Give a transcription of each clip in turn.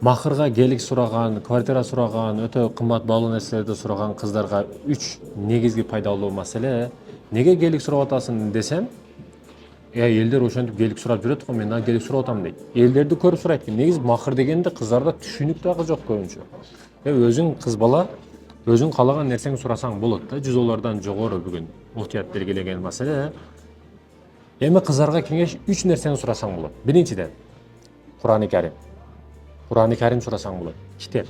Махырга келик сураган, квартира сураган, өтө кымбат баалуу нерселерди сураган кыздарга 3 негизги пайдалуу маселе. Неге келик сурап атасың десем, элдер ошентип келик сурап жүрөт го, мен да келик сурап атам дейт. Элдерди көрүп сурайт. Негизи махыр дегенде кыздарда түшүнүк дагы жок көбүнчө. Өзүң кыз бала, өзүң каалаган нерсеңи сурасаң болот да. $100 жогору бүгүн окуят белгилеген маселе. Эми кыздарга кеңеш 3 нерсени сурасаң болот. Биринчиден, Кур'ан-ы Карим. Кур'ан-ы Карим сурасаң болот. Китеп.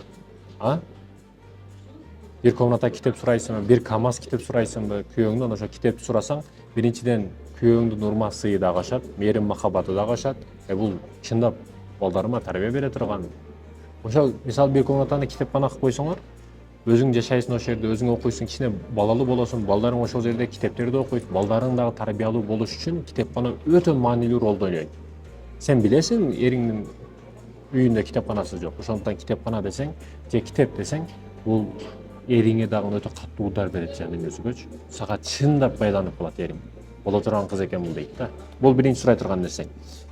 Бир комната китеп сурайсыңбы, бир КамАЗ китеп сурайсыңбы, күйөөңдөн ошо китепти сурасаң, биринчиден күйөөңдүн урма сыйы дагы ашат, мээрим махабаты дагы ашат. Бул чындап балдарыма тарбия бере турган. Ошо мисалы бир комнатаны китепкана кылып койсоңор, өзүң жашайсың ошол жерде, өзүң окуйсуң, кичине балалуу болосуң, балдарың ошол жерде китептерди окуйт, балдарың дагы тарбиялуу болуш үчүн китепкана өтө маанилүү ролду ойнойт. Сен билесиң, эриңдин үйүндө китепканасы жок. Ошондуктан китепкана десең, же китеп десең, бул эриңе дагы өтө катуу удар берет жан дүнөсүгөчү. Сага чындап байланып калат эриң. Боло турган кыз экен бул дейт да. Бул биринчи сурай турган нерсең.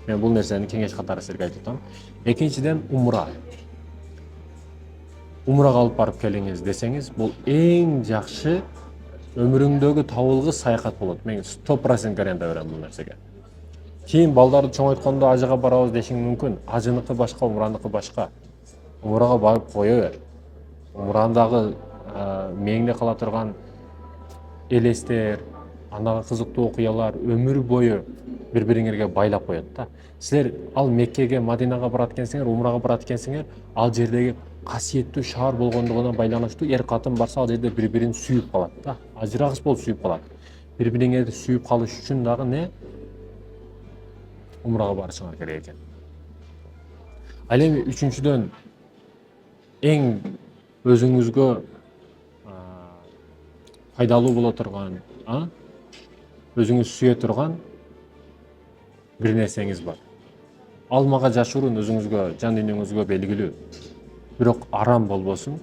Мен бул нерсени кеңеш катары силерге айтып атам. Экинчиден, умра. Умрага алып барып келиңиз десеңиз, бул эң жакшы өмүрүңдөгү табылгыс саякат болот. Мен 100% гарантия берем бул нерсеге. Кийин балдарды чоңойткондо ажыга барабыз дешиң мүмкүн. Ажыныкы башка, умраныкы башка. Умрага барып кое бер. Умрандагы мээңде кала турган элестер, андан кызыктуу окуялар өмүр бою бири-бириңерге байлап коет да. Силер ал Меккеге, Мадинага барат экенсиңер, умрага барат экенсиңер, ал жердеги касиеттүү шаар болгондугуна байланыштуу эр катын барса ал жерде бири-бирин сүйүп калат да. Ажырагыс болуп сүйүп калат. Бири-бириңерди сүйүп калыш үчүн дагы не? Умрага барышыңар керек экен. Ал эми үчүнчүдөн эң өзүңүзгө пайдалуу боло турган, өзүңүз сүйө турган бир нерсеңиз бар. Ал мага жашыруун өзүңүзгө, жан дүйнөңүзгө белгилүү. Бирок арам болбосун,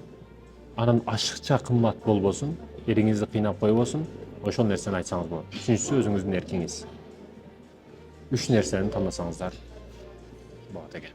анан ашыкча кымбат болбосун, эриңизди кыйнап койбосун, ошол нерсени айтсаңыз болот. Үчүнчүсү өзүңүздүн эркиңиз. 3 нерсени тандасаңыздар болот экен.